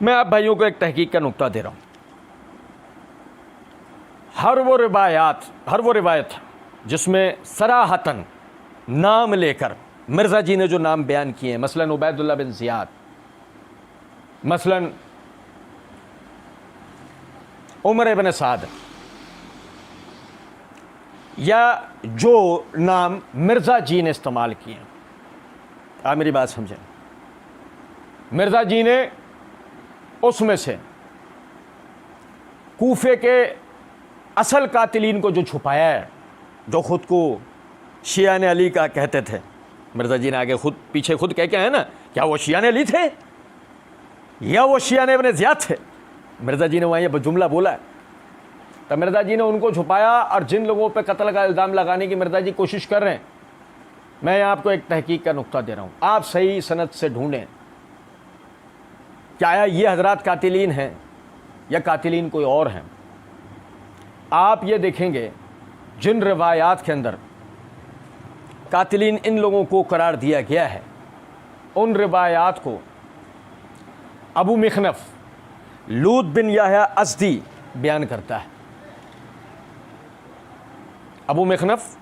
میں آپ بھائیوں کو ایک تحقیق کا نقطہ دے رہا ہوں. ہر وہ روایت جس میں صراحتاً نام لے کر مرزا جی نے جو نام بیان کیے ہیں، مثلا عبید اللہ بن زیاد، مثلا عمر بن سعد، یا جو نام مرزا جی نے استعمال کیے ہیں، آپ میری بات سمجھیں، مرزا جی نے اس میں سے کوفے کے اصل قاتلین کو جو چھپایا ہے، جو خود کو شیعان علی کا کہتے تھے، مرزا جی نے آگے پیچھے خود کہہ کے آئے نا، کیا وہ شیعان علی تھے یا وہ شیعان ابن زیاد تھے؟ مرزا جی نے وہاں یہ جملہ بولا ہے. تو مرزا جی نے ان کو چھپایا، اور جن لوگوں پہ قتل کا الزام لگانے کی مرزا جی کوشش کر رہے ہیں، میں آپ کو ایک تحقیق کا نقطہ دے رہا ہوں، آپ صحیح سند سے ڈھونڈیں کیا یہ حضرات قاتلین ہیں یا قاتلین کوئی اور ہیں. آپ یہ دیکھیں گے جن روایات کے اندر قاتلین ان لوگوں کو قرار دیا گیا ہے، ان روایات کو ابو مخنف لوط بن یحییٰ ازدی بیان کرتا ہے. ابو مخنف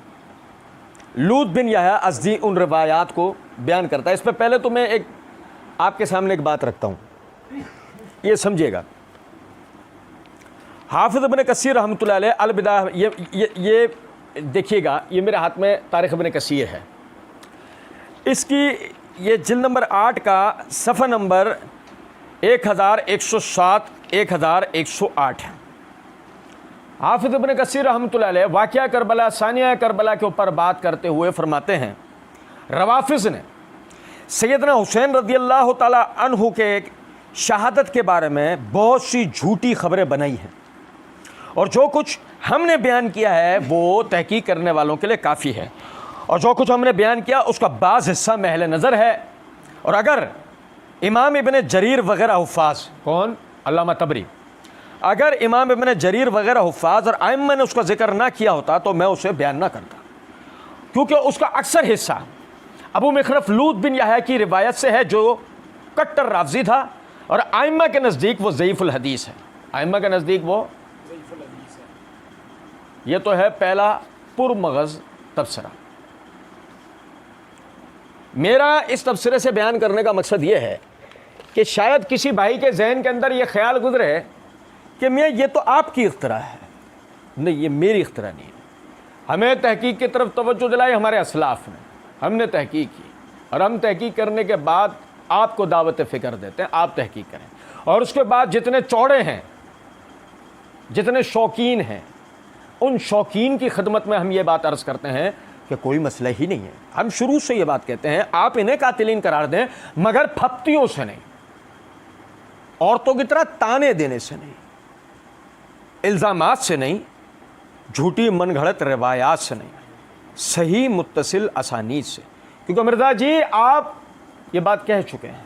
لوط بن یحییٰ ازدی ان روایات کو بیان کرتا ہے. اس پہ پہلے تو میں ایک آپ کے سامنے ایک بات رکھتا ہوں، یہ سمجھیے گا. حافظ ابن کثیر رحمۃ اللہ علیہ البدایہ، یہ دیکھیے گا، یہ میرے ہاتھ میں تاریخ ابن کثیر ہے، اس کی یہ جلد نمبر 8 کا صفحہ نمبر 1107 1108 ہے. حافظ ابن کثیر رحمۃ اللہ علیہ واقعہ کربلا، ثانیہ کربلا کے اوپر بات کرتے ہوئے فرماتے ہیں، روافظ نے سیدنا حسین رضی اللہ تعالی عنہ کے شہادت کے بارے میں بہت سی جھوٹی خبریں بنائی ہیں، اور جو کچھ ہم نے بیان کیا ہے وہ تحقیق کرنے والوں کے لیے کافی ہے، اور جو کچھ ہم نے بیان کیا اس کا بعض حصہ محل نظر ہے. اور اگر امام ابن جریر وغیرہ حفاظ، کون؟ علامہ طبری، اگر امام ابن جریر وغیرہ حفاظ اور ائمہ نے اس کا ذکر نہ کیا ہوتا تو میں اسے بیان نہ کرتا، کیونکہ اس کا اکثر حصہ ابو مخنف لوط بن یحییٰ کی روایت سے ہے، جو کٹر رافضی تھا، اور ائمہ کے نزدیک وہ ضعیف الحدیث ہے. ائمہ کے نزدیک وہ ضعیف الحدیث ہے. یہ تو ہے پہلا پرمغز تبصرہ. میرا اس تبصرے سے بیان کرنے کا مقصد یہ ہے کہ شاید کسی بھائی کے ذہن کے اندر یہ خیال گزرے کہ میں یہ تو آپ کی اختراع ہے. نہیں، یہ میری اختراع نہیں ہے. ہمیں تحقیق کی طرف توجہ دلائی ہمارے اسلاف نے، ہم نے تحقیق کی، اور ہم تحقیق کرنے کے بعد آپ کو دعوت فکر دیتے ہیں، آپ تحقیق کریں. اور اس کے بعد جتنے چوڑے ہیں، جتنے شوقین ہیں، ان شوقین کی خدمت میں ہم یہ بات عرض کرتے ہیں کہ کوئی مسئلہ ہی نہیں ہے. ہم شروع سے یہ بات کہتے ہیں، آپ انہیں قاتلین قرار دیں مگر پھپتیوں سے نہیں، عورتوں کی طرح تانے دینے سے نہیں، الزامات سے نہیں، جھوٹی من گھڑت روایات سے نہیں، صحیح متصل اسانید سے. کیونکہ مرزا جی آپ یہ بات کہہ چکے ہیں،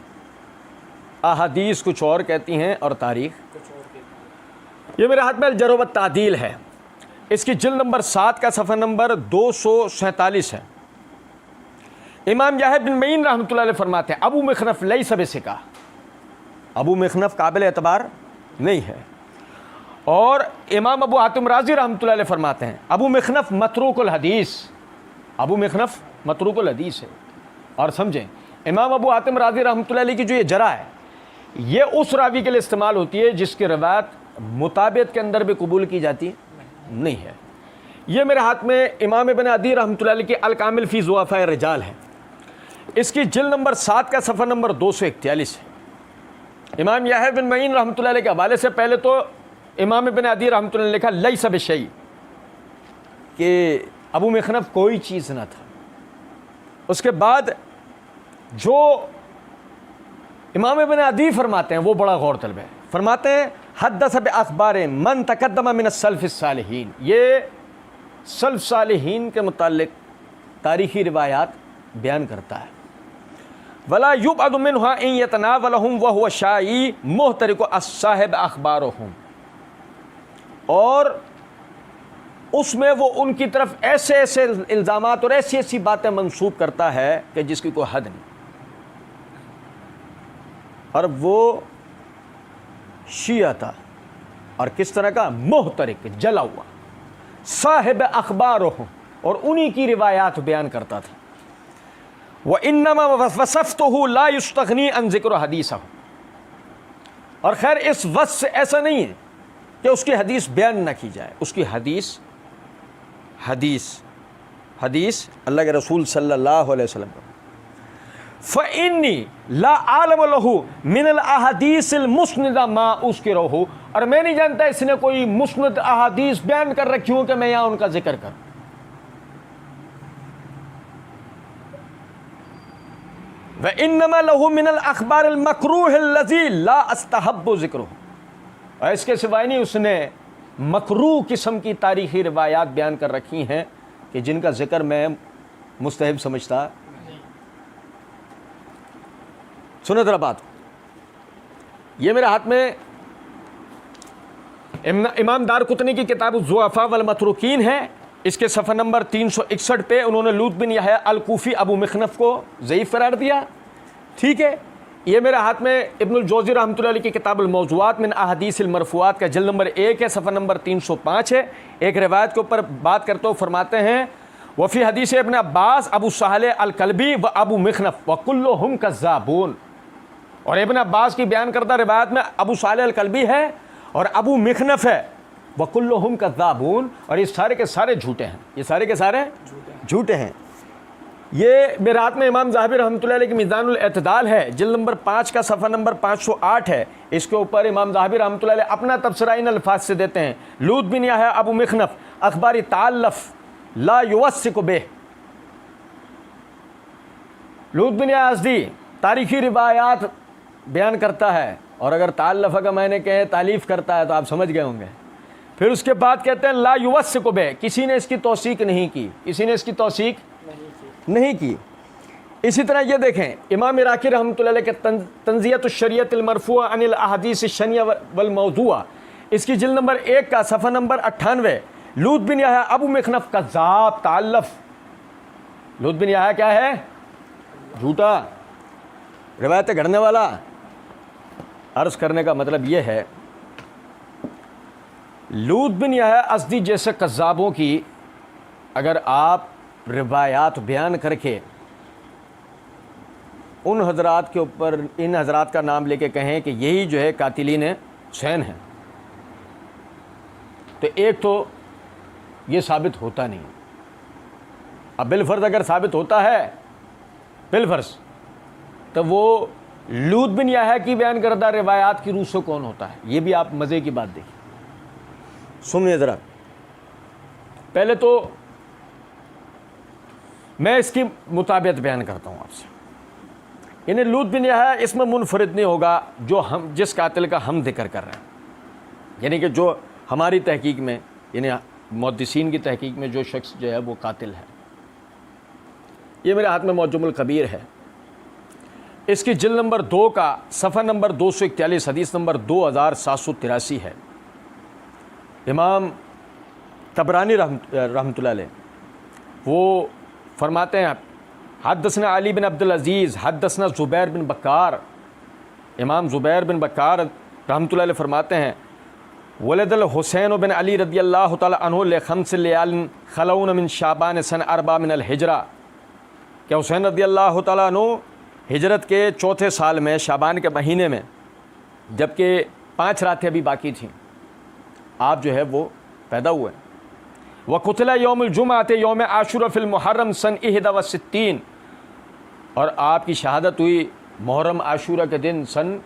احادیث کچھ اور کہتی ہیں اور تاریخ کچھ اور کہتی ہے. یہ میرے ہاتھ میں الجرح والتعدیل ہے، اس کی جلد نمبر 7 کا صفحہ نمبر 247 ہے. امام یحییٰ بن معین رحمۃ اللہ علیہ فرماتے ہیں، ابو مخنف لیس بثقہ، ابو مخنف قابل اعتبار نہیں ہے. اور امام ابو حاتم رازی رحمۃ اللہ علیہ فرماتے ہیں، ابو مخنف متروک الحدیث، ابو مخنف متروک الحدیث ہے. اور سمجھیں، امام ابو حاتم رازی رحمۃ اللہ علیہ کی جو یہ جرح ہے، یہ اس راوی کے لیے استعمال ہوتی ہے جس کی روایت مطابعت کے اندر بھی قبول کی جاتی نہیں ہے. یہ میرے ہاتھ میں امام ابن عدی رحمۃ اللہ علیہ کی الکامل فی ضعفاء الرجال ہے، اس کی جلد نمبر 7 کا صفحہ نمبر 241 ہے. امام یحییٰ بن معین رحمۃ اللہ علیہ کے حوالے سے پہلے تو امام ابن عدی رحمۃ اللہ نے لکھا لیس بشیء، کہ ابو مخنف کوئی چیز نہ تھا. اس کے بعد جو امام ابن عدی فرماتے ہیں وہ بڑا غور طلب ہے. فرماتے ہیں حدث باخبار من تقدم من السلف الصالحین، یہ سلف صالحین کے متعلق تاریخی روایات بیان کرتا ہے. ولا یبعد منها ان يتناولهم وهو شائی محترق الصاحب اخبارهم، اور اس میں وہ ان کی طرف ایسے ایسے الزامات اور ایسی ایسی باتیں منسوب کرتا ہے کہ جس کی کوئی حد نہیں. اور وہ شیعہ تھا اور کس طرح کا؟ محترق، جلا ہوا، صاحب اخبار ہو، اور انہی کی روایات بیان کرتا تھا۔ وَإِنَّمَا وَصَفْتُهُ لَا يُسْتَغْنِي عَنْ ذِكْرِ حَدِيثَهُ، اور خیر اس وصف سے ایسا نہیں ہے کہ اس کی حدیث بیان نہ کی جائے، اس کی حدیث اللہ کے رسول صلی اللہ علیہ وسلم کا۔ فَإِنِّي لَا عَالَمَ لَهُ مِنَ الْأَحَادِيثِ الْمُسْنِدَةِ مَا أُذْكِرُهُ، اور میں نہیں جانتا اس نے کوئی مسند احادیث بیان کر رکھی ہوں کہ میں یہاں ان کا ذکر کروں۔ وَإِنَّمَا لَهُ مِنَ الْأَخْبَارِ الْمَكْرُوهِ الَّذِي لَا أَسْتَحَبُّ ذِكْرُهُ، اور اس کے سوائے نہیں اس نے مکروہ قسم کی تاریخی روایات بیان کر رکھی ہیں کہ جن کا ذکر میں مستحب سمجھتا۔ سنو ذرا بات، یہ میرے ہاتھ میں امام دارقطنی کی کتاب الضعفاء والمتروکین ہے، اس کے صفحہ نمبر 361 پہ انہوں نے لوط بن یحییٰ الکوفی ابو مخنف کو ضعیف قرار دیا، ٹھیک ہے۔ یہ میرے ہاتھ میں ابن الجوزی رحمۃ اللہ علیہ کی کتاب الموضوعات من احادیث المرفوعات کا جلد نمبر 1 ہے، صفحہ نمبر 305 ہے۔ ایک روایت کے اوپر بات کرتے ہوئے فرماتے ہیں وفی حدیث ابن عباس ابو صالح الکلبی و ابو مخنف وکلہم کذابون، اور ابن عباس کی بیان کردہ روایت میں ابو صالح الکلبی ہے اور ابو مخنف ہے، وکلہم کذابون، اور یہ سارے کے سارے جھوٹے ہیں، یہ سارے کے سارے جھوٹے ہیں۔ یہ میرے ہاتھ میں امام ذہبی رحمۃ اللہ علیہ کی میزان الاعتدال ہے، جلد نمبر 5 کا صفحہ نمبر 508 ہے۔ اس کے اوپر امام ذہبی رحمۃ اللہ علیہ اپنا تبصرہ ان الفاظ سے دیتے ہیں: لوط بن یحییٰ ابو مخنف اخباری تعلف لا یوثق بہ، لوط بن یحییٰ ازدی تاریخی روایات بیان کرتا ہے، اور اگر تعلف کا معنی کہیں تعلیف کرتا ہے تو آپ سمجھ گئے ہوں گے۔ پھر اس کے بعد کہتے ہیں لا یوثق بہ، کسی نے اس کی توثیق نہیں کی، کسی نے اس کی توثیق نہیں کی۔ اسی طرح یہ دیکھیں امام عراقی رحمۃ اللہ علیہ کے تنزیۃ الشریعۃ المرفوعہ عن الاحادیث الشنیہ والموضوعہ، اس کی جلد نمبر 1 کا صفحہ نمبر 98، لوط بن یحییٰ ابو مخنف کذاب تعلف، لوط بن یحییٰ کیا ہے؟ جھوٹا، روایتیں گھڑنے والا۔ عرض کرنے کا مطلب یہ ہے لوط بن یحییٰ ازدی جیسے کذابوں کی اگر آپ روایات بیان کر کے ان حضرات کے اوپر ان حضرات کا نام لے کے کہیں کہ یہی جو ہے قاتلین حسین ہیں، تو ایک تو یہ ثابت ہوتا نہیں، اب بالفرض اگر ثابت ہوتا ہے بالفرض تو وہ لوط بن یحییٰ کی بیان کردہ روایات کی روح سے کون ہوتا ہے؟ یہ بھی آپ مزے کی بات دیکھیں، سنیے ذرا۔ پہلے تو میں اس کی مطابقت بیان کرتا ہوں آپ سے، یعنی لوط بن یحییٰ اس میں منفرد نہیں ہوگا جو ہم جس قاتل کا ہم ذکر کر رہے ہیں، یعنی کہ جو ہماری تحقیق میں یعنی محدثین کی تحقیق میں جو شخص جو ہے وہ قاتل ہے۔ یہ میرے ہاتھ میں معجم الکبیر ہے، اس کی جلد نمبر 2 کا صفحہ نمبر 241 حدیث نمبر 2783 ہے۔ امام طبرانی رحمۃ اللہ علیہ وہ فرماتے ہیں حدثنا علی بن عبد العزیز حدثنا زبیر بن بکار، امام زبیر بن بکار رحمۃ اللہ علیہ فرماتے ہیں ولد الحسین بن علی رضی اللہ تعالی عنہ لخمس لیال خلون من شعبان سن 4 من الحجرہ، کہ حسین رضی اللہ تعالی عنہ ہجرت کے 4تھے سال میں شعبان کے مہینے میں، جبکہ 5 راتیں ابھی باقی تھیں، آپ جو ہے وہ پیدا ہوئے۔ وقتل یوم الجمعہ یوم عاشورہ فی المحرم سن 61، اور آپ کی شہادت ہوئی محرم عاشورہ کے دن سن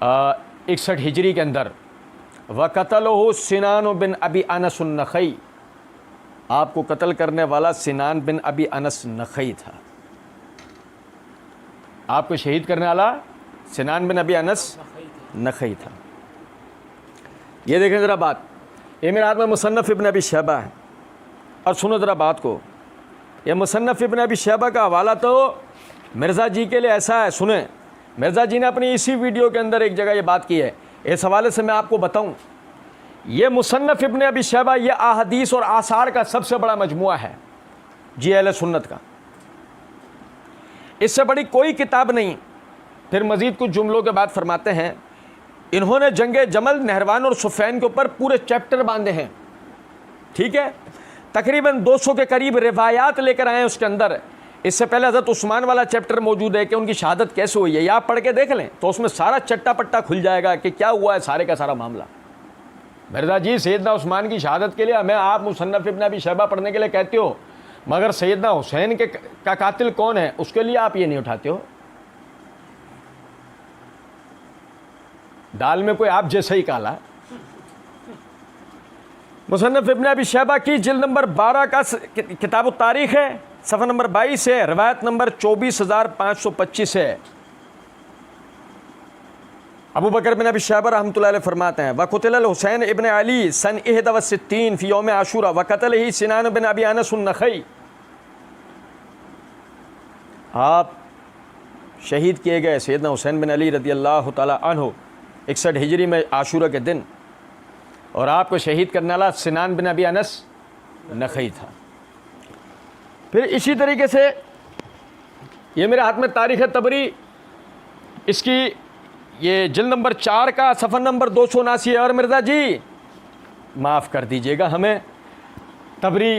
61 ہجری کے اندر۔ وقتلہ سنان بن ابی انس النخعی، آپ کو قتل کرنے والا سنان بن ابی انس نخعی تھا، آپ کو شہید کرنے والا سنان بن ابی انس نخعی تھا۔ یہ دیکھیں ذرا بات، یہ میرے ہاتھ میں مصنف ابن ابی شیبہ ہے، اور سنو ذرا بات کو، یہ مصنف ابن ابی شیبہ کا حوالہ تو مرزا جی کے لیے ایسا ہے، سنیں، مرزا جی نے اپنی اسی ویڈیو کے اندر ایک جگہ یہ بات کی ہے، اس حوالے سے میں آپ کو بتاؤں، یہ مصنف ابن ابی شیبہ یہ احادیث اور آثار کا سب سے بڑا مجموعہ ہے جی اہل سنت کا، اس سے بڑی کوئی کتاب نہیں۔ پھر مزید کچھ جملوں کے بعد فرماتے ہیں انہوں نے جنگ جمل، نہروان اور صفین کے اوپر پورے چیپٹر باندھے ہیں، ٹھیک ہے، تقریباً 200 کے قریب روایات لے کر آئے ہیں اس کے اندر۔ اس سے پہلے حضرت عثمان والا چیپٹر موجود ہے کہ ان کی شہادت کیسے ہوئی ہے، یہ آپ پڑھ کے دیکھ لیں تو اس میں سارا چٹا پٹا کھل جائے گا کہ کیا ہوا ہے سارے کا سارا معاملہ۔ مرزا جی سیدنا عثمان کی شہادت کے لیے ہمیں آپ مصنف ابن ابی شیبہ پڑھنے کے لیے کہتے ہو، مگر سیدنا حسین کا قاتل کون ہے اس کے لیے آپ یہ نہیں اٹھاتے ہو۔ دال میں کوئی آپ جیسا ہی کالا۔ مصنف ابن ابی شیبہ کی جلد نمبر 12 کا کتاب التاریخ ہے، صفحہ نمبر 22 ہے، روایت نمبر 24525 ہے۔ ابو بکر بن ابی شیبہ رحمۃ اللہ علیہ فرماتے ہیں وقتل الحسین ابن علی سن 61 فی یوم عاشورہ وقتلہ سنان بن ابی انس النخعی، آپ شہید کیے گئے سیدنا حسین بن علی رضی اللہ تعالی عنہ 61 ہجری میں عاشورہ کے دن، اور آپ کو شہید کرنے والا سنان بن ابی انس نخعی تھا۔ پھر اسی طریقے سے یہ میرے ہاتھ میں تاریخ طبری، اس کی یہ جلد نمبر 4 کا صفحہ نمبر 279 ہے۔ اور مرزا جی معاف کر دیجئے گا، ہمیں طبری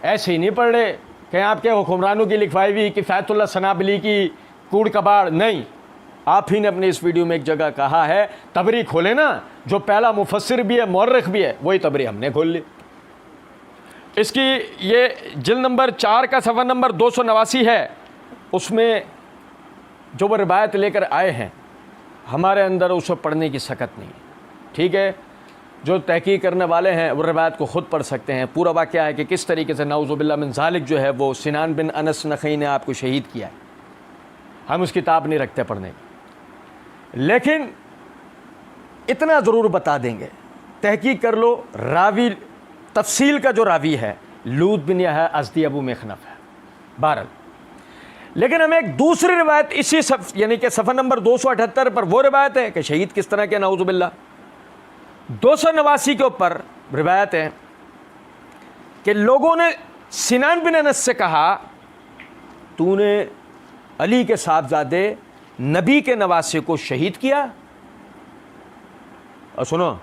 ایسے ہی نہیں پڑھ رہے کہ آپ کے حکمرانوں کی لکھوائی ہوئی کفایت اللہ سنابلی کی کوڑ کباڑ، نہیں، آپ ہی نے اپنے اس ویڈیو میں ایک جگہ کہا ہے طبری کھولے نا، جو پہلا مفسر بھی ہے مورخ بھی ہے وہی طبری ہم نے کھول لی۔ اس کی یہ جلد نمبر 4 کا صفحہ نمبر 289 ہے، اس میں جو وہ روایت لے کر آئے ہیں ہمارے اندر اسے پڑھنے کی سکت نہیں، ٹھیک ہے، جو تحقیق کرنے والے ہیں وہ روایت کو خود پڑھ سکتے ہیں۔ پورا واقعہ ہے کہ کس طریقے سے نعوذ باللہ من ذالک جو ہے وہ سنان بن انس نخعی نے آپ کو شہید کیا ہے، ہم اس کتاب نہیں رکھتے پڑھنے کی، لیکن اتنا ضرور بتا دیں گے، تحقیق کر لو، راوی تفصیل کا جو راوی ہے لوط بن یحییٰ ازدی ابو مخنف ہے بہرحال۔ لیکن ہمیں ایک دوسری روایت اسی یعنی کہ صفحہ نمبر 278 پر وہ روایت ہے کہ شہید کس طرح کے نعوذ باللہ۔ 289 کے اوپر روایت ہے کہ لوگوں نے سنان بن انس سے کہا تو نے علی کے صاحبزادے نبی کے نواسے کو شہید کیا؟ اور سنو،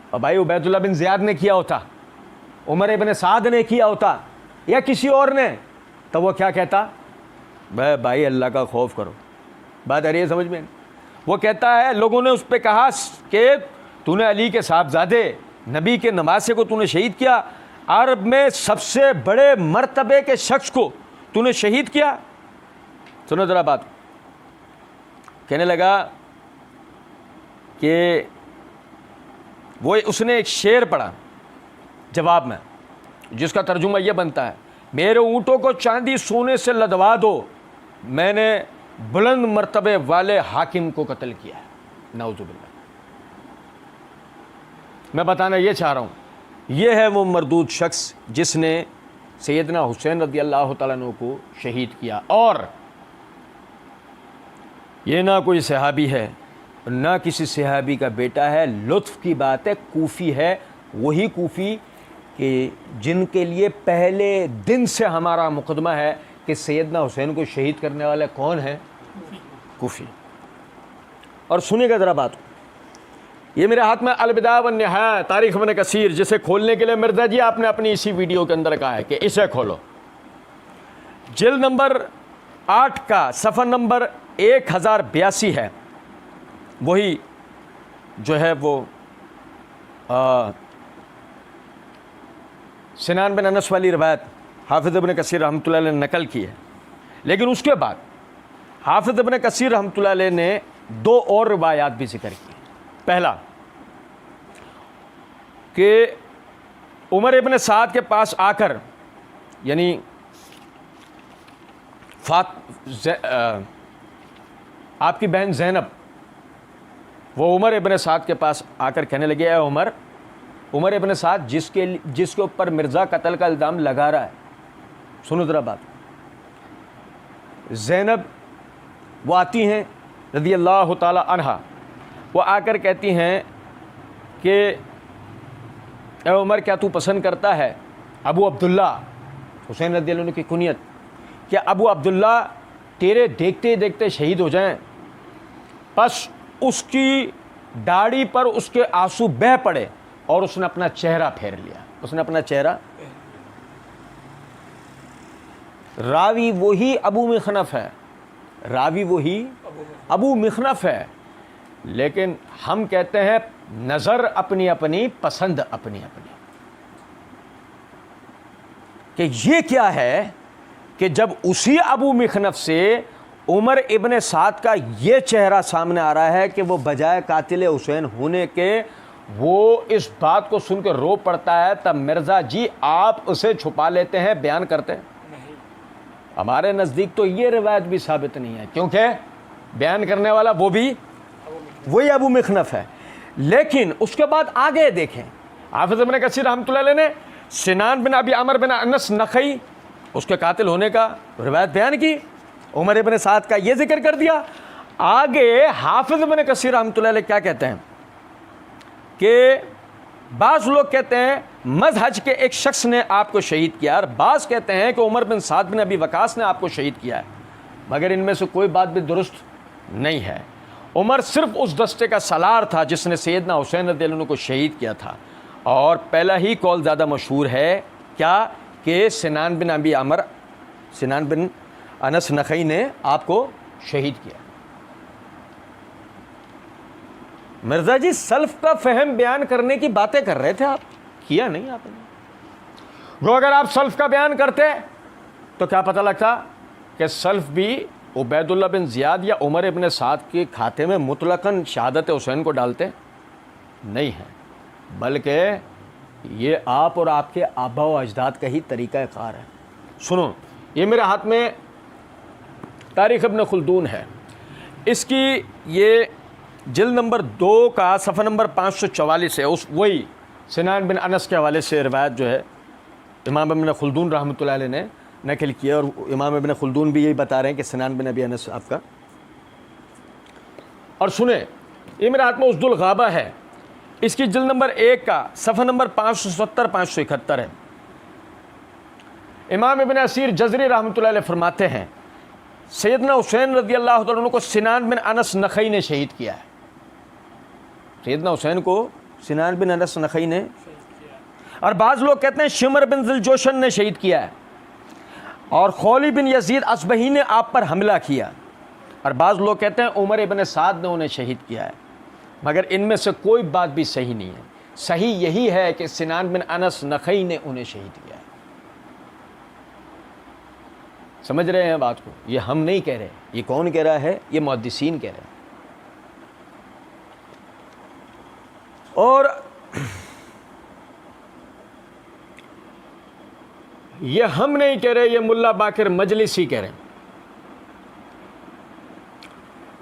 اور بھائی عبید اللہ بن زیاد نے کیا ہوتا، عمر ابن سعد نے کیا ہوتا یا کسی اور نے، تو وہ کیا کہتا؟ بھائی اللہ کا خوف کرو، بات آ رہی ہے سمجھ میں؟ وہ کہتا ہے لوگوں نے اس پہ کہا کہ تو نے علی کے صاحبزادے نبی کے نواسے کو تو نے شہید کیا، عرب میں سب سے بڑے مرتبے کے شخص کو تو نے شہید کیا۔ سنو ذرا بات، کہنے لگا کہ وہ اس نے ایک شعر پڑھا جواب میں جس کا ترجمہ یہ بنتا ہے میرے اونٹوں کو چاندی سونے سے لدوا دو، میں نے بلند مرتبے والے حاکم کو قتل کیا ہے، نعوذ باللہ۔ میں بتانا یہ چاہ رہا ہوں یہ ہے وہ مردود شخص جس نے سیدنا حسین رضی اللہ تعالیٰ عنہ کو شہید کیا، اور یہ نہ کوئی صحابی ہے نہ کسی صحابی کا بیٹا ہے، لطف کی بات ہے، کوفی ہے، وہی کوفی کہ جن کے لیے پہلے دن سے ہمارا مقدمہ ہے کہ سیدنا حسین کو شہید کرنے والے کون ہیں؟ کوفی۔ اور سنیے گا ذرا بات، یہ میرے ہاتھ میں البدایہ والنہایہ تاریخ ابن کثیر، جسے کھولنے کے لیے مرزا جی آپ نے اپنی اسی ویڈیو کے اندر کہا ہے کہ اسے کھولو، جلد نمبر 8 کا صفحہ نمبر 1082 ہے، وہی جو ہے وہ سنان بن انس والی روایت حافظ ابن کثیر رحمۃ اللہ علیہ نے نقل کی ہے۔ لیکن اس کے بعد حافظ ابن کثیر رحمۃ اللہ علیہ نے 2 اور روایات بھی ذکر کی۔ پہلا کہ عمر ابن سعد کے پاس آ کر، یعنی آپ کی بہن زینب، وہ عمر ابن سعد کے پاس آ کر کہنے لگے اے عمر ابن سعد جس کے اوپر مرزا قتل کا الزام لگا رہا ہے، سنو ذرا بات، زینب وہ آتی ہیں رضی اللہ تعالی عنہا، وہ آ کر کہتی ہیں کہ اے عمر کیا تو پسند کرتا ہے ابو عبداللہ، حسین رضی اللہ عنہ کی کنیت، کیا ابو عبداللہ تیرے دیکھتے دیکھتے شہید ہو جائیں؟ بس اس کی داڑھی پر اس کے آنسو بہہ پڑے اور اس نے اپنا چہرہ پھیر لیا. اس نے اپنا چہرہ. راوی وہی ابو مخنف ہے, راوی وہی ابو مخنف ہے, لیکن ہم کہتے ہیں نظر اپنی اپنی, پسند اپنی اپنی. کہ یہ کیا ہے کہ جب اسی ابو مخنف سے عمر ابن سعد کا یہ چہرہ سامنے آ رہا ہے کہ وہ بجائے قاتل حسین ہونے کے وہ اس بات کو سن کے رو پڑتا ہے, تب مرزا جی آپ اسے چھپا لیتے ہیں, بیان کرتے ہیں. ہمارے نزدیک تو یہ روایت بھی ثابت نہیں ہے, کیونکہ بیان کرنے والا وہ بھی وہی ابو مخنف ہے. لیکن اس کے بعد آگے دیکھیں, حافظ ابن کثیر رحمۃ اللہ علیہ نے سنان بن ابی عمرو بن انس نخعی اس کے قاتل ہونے کا روایت بیان کی, عمر ابن سعد کا یہ ذکر کر دیا. آگے حافظ ابن کثیر رحمۃ اللہ علیہ کیا کہتے ہیں کہ بعض لوگ کہتے ہیں مذہج کے ایک شخص نے آپ کو شہید کیا, اور بعض کہتے ہیں کہ عمر بن سعد بن ابی وقاص نے آپ کو شہید کیا ہے, مگر ان میں سے کوئی بات بھی درست نہیں ہے. عمر صرف اس دستے کا سالار تھا جس نے سیدنا حسین رضی اللہ عنہ کو شہید کیا تھا, اور پہلا ہی قول زیادہ مشہور ہے کیا کہ سنان بن ابی عمرو, سنان بن انس نخعی نے آپ کو شہید کیا. مرزا جی سلف کا فہم بیان کرنے کی باتیں کر رہے تھے آپ, کیا نہیں آپ نے. وہ اگر آپ سلف کا بیان کرتے تو کیا پتہ لگتا کہ سلف بھی عبید اللہ بن زیاد یا عمر ابن سعد کے کھاتے میں مطلقاً شہادت حسین کو ڈالتے نہیں ہیں, بلکہ یہ آپ اور آپ کے آبا و اجداد کا ہی طریقہ کار ہے. سنو, یہ میرے ہاتھ میں تاریخ ابن خلدون ہے, اس کی یہ جلد نمبر 2 کا صفحہ نمبر 544 ہے. اس وہی سنان بن انس کے حوالے سے روایت جو ہے امام ابن خلدون رحمۃ اللہ علیہ نے نقل کیا, اور امام ابن خلدون بھی یہی بتا رہے ہیں کہ سنان بن ابی انس آپ کا. اور سنیں, یہ میرے ہاتھ میں اسد الغابہ ہے, اس کی جلد نمبر 1 کا صفحہ نمبر 570 571 ہے. امام ابن اسیر جزری رحمۃ اللہ علیہ فرماتے ہیں سیدنا حسین رضی اللہ عنہ کو سنان بن انس نخعی نے شہید کیا ہے. سیدنا حسین کو سنان بن انس نخعی نے, اور بعض لوگ کہتے ہیں شمر بن ذوالجوشن نے شہید کیا ہے, اور خولی بن یزید اصبہی نے آپ پر حملہ کیا, اور بعض لوگ کہتے ہیں عمر ابن سعد نے انہیں شہید کیا ہے. مگر ان میں سے کوئی بات بھی صحیح نہیں ہے. صحیح یہی ہے کہ سنان بن انس نخعی نے انہیں شہید کیا ہے. سمجھ رہے ہیں بات کو؟ یہ ہم نہیں کہہ رہے, یہ کون کہہ رہا ہے؟ یہ محدثین کہہ رہے ہیں. اور یہ ہم نہیں کہہ رہے, یہ ملا باقر مجلسی کہہ رہے ہیں.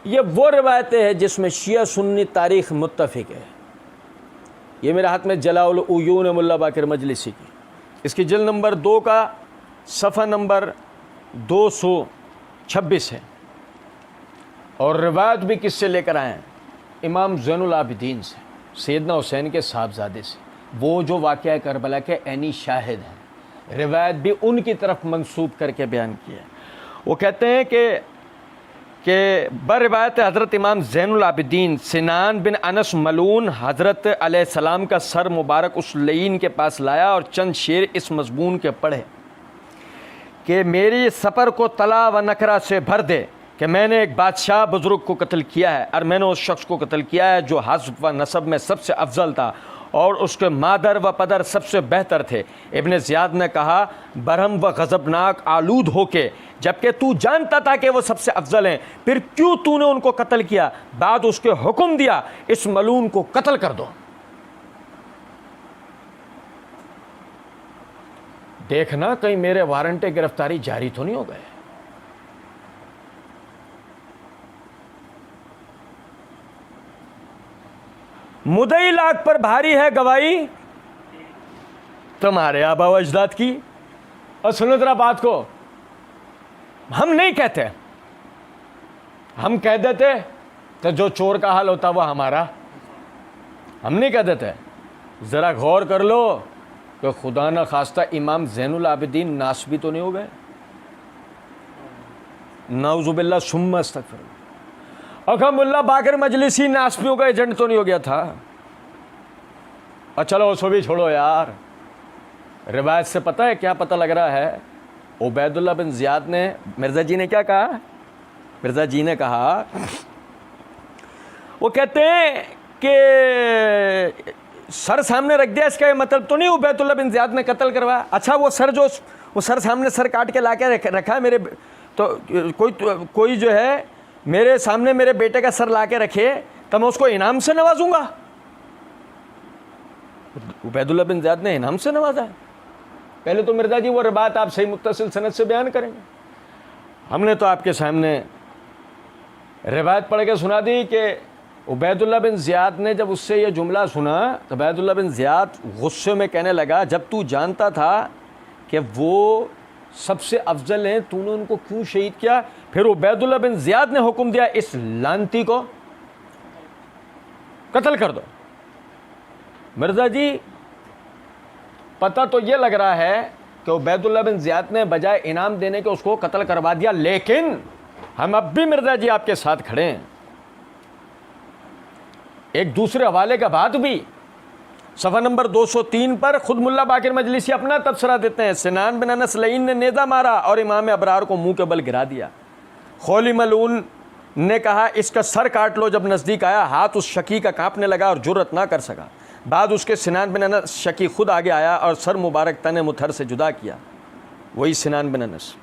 یہ وہ روایتیں ہیں جس میں شیعہ سنی تاریخ متفق ہے. یہ میرے ہاتھ میں جلاء العیون ملا باقر مجلسی کی, اس کی جلد نمبر 2 کا صفحہ نمبر 226 ہے. اور روایت بھی کس سے لے کر آئے ہیں؟ امام زین العابدین سے, سیدنا حسین کے صاحبزادے سے, وہ جو واقعہ کربلا کے عینی شاہد ہیں. روایت بھی ان کی طرف منسوب کر کے بیان کیا ہے. وہ کہتے ہیں کہ بروایت حضرت امام زین العابدین سنان بن انس ملعون حضرت علیہ السلام کا سر مبارک اس لعین کے پاس لایا اور چند شعر اس مضمون کے پڑھے کہ میری سپر کو طلا و نکرہ سے بھر دے کہ میں نے ایک بادشاہ بزرگ کو قتل کیا ہے, اور میں نے اس شخص کو قتل کیا ہے جو حسب و نسب میں سب سے افضل تھا اور اس کے مادر و پدر سب سے بہتر تھے. ابن زیاد نے کہا برہم و غضبناک آلود ہو کے, جبکہ تو جانتا تھا کہ وہ سب سے افضل ہیں, پھر کیوں تو نے ان کو قتل کیا؟ بعد اس کے حکم دیا اس ملعون کو قتل کر دو. دیکھنا کہیں میرے وارنٹ گرفتاری جاری تو نہیں ہو گئے. مدعی لاکھ پر بھاری ہے گواہی تمہارے آبا و اجداد کی. اور سنو ذرا بات کو, ہم نہیں کہتے, ہم کہہ دیتے تو جو چور کا حال ہوتا وہ ہمارا, ہم نہیں کہہ دیتے. ذرا غور کر لو کہ خدا نہ خواستہ امام زین العابدین ناسبی تو نہیں ہو گئے؟ نعوذ باللہ ثم استغفر. اور کہا ملا باقر مجلسی ناسپیوں کا ایجنٹ تو نہیں ہو گیا تھا؟ اور چلو اس کو بھی چھوڑو یار، روایت سے پتہ ہے کیا پتہ لگ رہا ہے؟ عبید اللہ بن زیاد نے، مرزا جی نے کیا کہا؟ مرزا جی نے کہا، وہ کہتے ہیں کہ سر سامنے رکھ دیا، اس کا یہ مطلب تو نہیں عبید اللہ بن زیاد نے قتل کروایا؟ اچھا وہ سر سامنے سر کاٹ کے لا کے رکھا ہے میرے، تو کوئی جو ہے میرے سامنے میرے بیٹے کا سر لا کے رکھے تو میں اس کو انعام سے نوازوں گا؟ عبید اللہ بن زیاد نے انعام سے نوازا ہے؟ پہلے تو مرزا جی وہ روایت آپ صحیح متصل سند سے بیان کریں گے. ہم نے تو آپ کے سامنے روایت پڑھ کے سنا دی کہ عبید اللہ بن زیاد نے جب اس سے یہ جملہ سنا تو عبید اللہ بن زیاد غصے میں کہنے لگا، جب تو جانتا تھا کہ وہ سب سے افضل ہیں تو نے ان کو کیوں شہید کیا؟ پھر عبید اللہ بن زیاد نے حکم دیا اس لانتی کو قتل کر دو. مرزا جی پتہ تو یہ لگ رہا ہے کہ عبید اللہ بن زیاد نے بجائے انعام دینے کے اس کو قتل کروا دیا، لیکن ہم اب بھی مرزا جی آپ کے ساتھ کھڑے ہیں. ایک دوسرے حوالے کا بات بھی صفحہ نمبر 203 پر خود ملا باقر مجلسی اپنا تبصرہ دیتے ہیں. سنان بن انس لعین نے نیزہ مارا اور امام ابرار کو منہ کے بل گرا دیا. خولی ملعون نے کہا اس کا سر کاٹ لو. جب نزدیک آیا ہاتھ اس شکی کا کانپنے لگا اور جرأت نہ کر سکا. بعد اس کے سنان بن انس شکی خود آگے آیا اور سر مبارک تن متھر سے جدا کیا. وہی سنان بن انس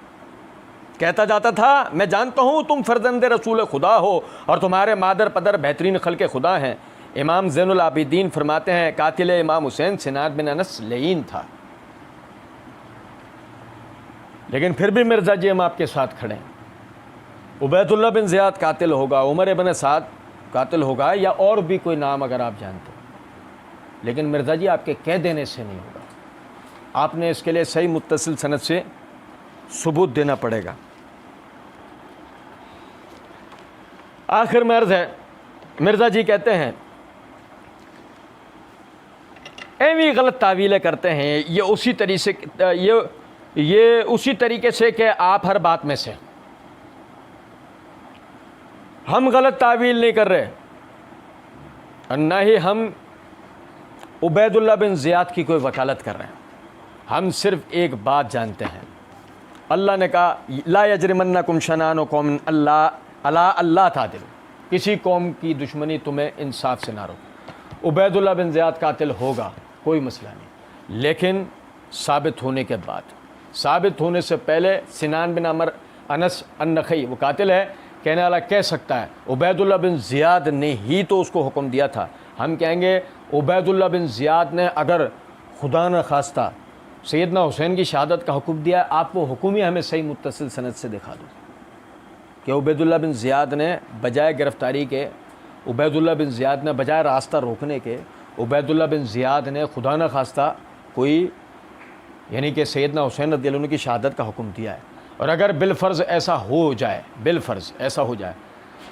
کہتا جاتا تھا، میں جانتا ہوں تم فرزند رسول خدا ہو اور تمہارے مادر پدر بہترین خلق خدا ہیں. امام زین العابدین فرماتے ہیں قاتل امام حسین سنان بن انس لعین تھا. لیکن پھر بھی مرزا جی ہم آپ کے ساتھ کھڑے ہیں. عبید اللہ بن زیاد قاتل ہوگا، عمر بن سعد قاتل ہوگا، یا اور بھی کوئی نام اگر آپ جانتے ہیں، لیکن مرزا جی آپ کے کہہ دینے سے نہیں ہوگا. آپ نے اس کے لیے صحیح متصل سند سے ثبوت دینا پڑے گا. آخر میں عرض ہے، مرزا جی کہتے ہیں ایویں غلط تعویلیں کرتے ہیں، یہ اسی طریقے سے کہ آپ ہر بات میں سے. ہم غلط تعویل نہیں کر رہے اور نہ ہی ہم عبید اللہ بن زیاد کی کوئی وکالت کر رہے ہیں. ہم صرف ایک بات جانتے ہیں، اللہ نے کہا لا یجرمنکم شنآن قوم اللہ تعدلوا، کسی قوم کی دشمنی تمہیں انصاف سے نہ روکے. عبید اللہ بن زیاد قاتل ہوگا، کوئی مسئلہ نہیں، لیکن ثابت ہونے کے بعد. ثابت ہونے سے پہلے سنان بن عمر انس النخعی وہ قاتل ہے کہنے والا کہہ سکتا ہے عبید اللہ بن زیاد نے ہی تو اس کو حکم دیا تھا. ہم کہیں گے عبید اللہ بن زیاد نے اگر خدا نہ خواستہ سیدنا حسین کی شہادت کا حکم دیا، آپ وہ حکم ہی ہمیں صحیح متصل سند سے دکھا دو کہ عبید اللہ بن زیاد نے بجائے گرفتاری کے، عبید اللہ بن زیاد نے بجائے راستہ روکنے کے، عبید اللہ بن زیاد نے خدا نہ خواستہ کوئی یعنی کہ سیدنا حسین رضی اللہ عنہ کی شہادت کا حکم دیا ہے. اور اگر بالفرض ایسا ہو جائے، بالفرض ایسا ہو جائے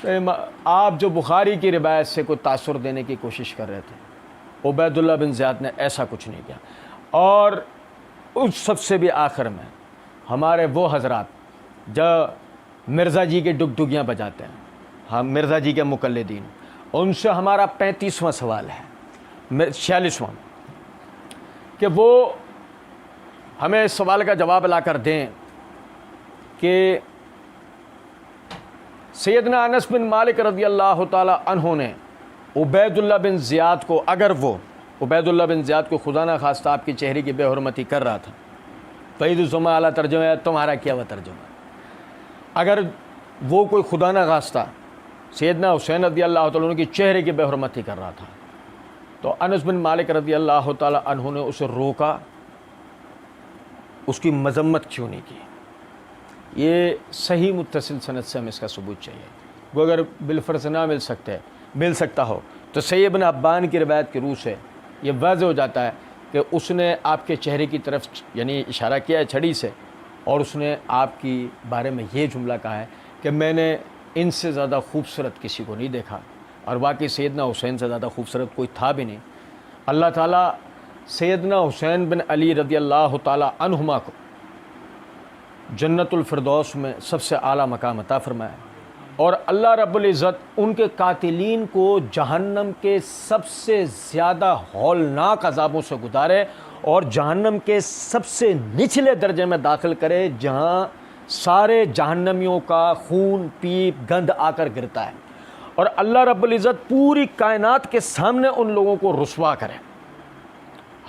تو آپ جو بخاری کی روایت سے کوئی تاثر دینے کی کوشش کر رہے تھے، عبید اللہ بن زیاد نے ایسا کچھ نہیں کیا. اور اس سب سے بھی آخر میں ہمارے وہ حضرات جو مرزا جی کے ڈگڈگیاں بجاتے ہیں، ہم مرزا جی کے مقلدین، ان سے ہمارا 35واں سوال ہے، 46واں، کہ وہ ہمیں اس سوال کا جواب لا کر دیں کہ سیدنا انس بن مالک رضی اللہ تعالی عنہ نے عبید اللہ بن زیاد کو، اگر وہ عبید اللہ بن زیاد کو خدا نہ خواستہ آپ کی چہرے کی بے حرمتی کر رہا تھا، فعید الزمہ اعلیٰ ترجمہ ہے، تمہارا کیا ہوا ترجمہ، اگر وہ کوئی خدا نہ خواستہ سیدنا حسین رضی اللہ تعالیٰ عنہ کی چہرے کی بے حرمتی کر رہا تھا تو انس بن مالک رضی اللہ تعالیٰ عنہ نے اسے روکا، اس کی مذمت کیوں نہیں کی؟ یہ صحیح متصل سند سے ہمیں اس کا ثبوت چاہیے. وہ اگر بالفرض نہ مل سکتا ہو تو صحیح ابن حبان کی روایت کے روح سے یہ واضح ہو جاتا ہے کہ اس نے آپ کے چہرے کی طرف یعنی اشارہ کیا ہے چھڑی سے، اور اس نے آپ کی بارے میں یہ جملہ کہا ہے کہ میں نے ان سے زیادہ خوبصورت کسی کو نہیں دیکھا، اور واقعی سیدنا حسین سے زیادہ خوبصورت کوئی تھا بھی نہیں. اللہ تعالیٰ سیدنا حسین بن علی رضی اللہ تعالیٰ عنہما کو جنت الفردوس میں سب سے اعلیٰ مقام عطا فرمائے. اور اللہ رب العزت ان کے قاتلین کو جہنم کے سب سے زیادہ ہولناک عذابوں سے گزارے اور جہنم کے سب سے نچلے درجے میں داخل کرے جہاں سارے جہنمیوں کا خون پیپ گند آ کر گرتا ہے، اور اللہ رب العزت پوری کائنات کے سامنے ان لوگوں کو رسوا کرے۔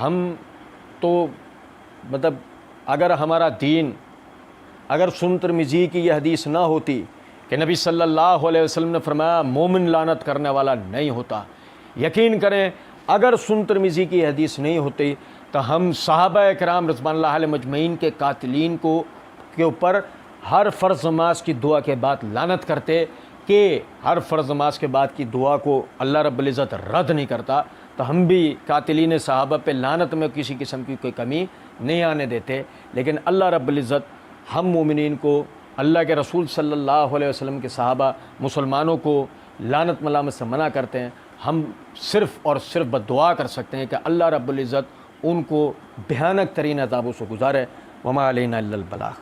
ہم تو مطلب اگر ہمارا دین، اگر سنن ترمذی کی یہ حدیث نہ ہوتی کہ نبی صلی اللہ علیہ وسلم نے فرمایا مومن لعنت کرنے والا نہیں ہوتا، یقین کریں اگر سنن ترمذی کی حدیث نہیں ہوتی تو ہم صحابہ کرام رضوان اللہ علیہ مجمعین کے قاتلین کے اوپر ہر فرض نماز کی دعا کے بعد لعنت کرتے کہ ہر فرض نماز کے بعد کی دعا کو اللہ رب العزت رد نہیں کرتا، تو ہم بھی قاتلین صحابہ پہ لعنت میں کسی قسم کی کوئی کمی نہیں آنے دیتے۔ لیکن اللہ رب العزت ہم مومنین کو، اللہ کے رسول صلی اللہ علیہ وسلم کے صحابہ مسلمانوں کو لعنت ملامت سے منع کرتے ہیں۔ ہم صرف اور صرف بدعا کر سکتے ہیں کہ اللہ رب العزت ان کو بھیانک ترین عذابوں سے گزارے۔ وما علینا الا البلاغ۔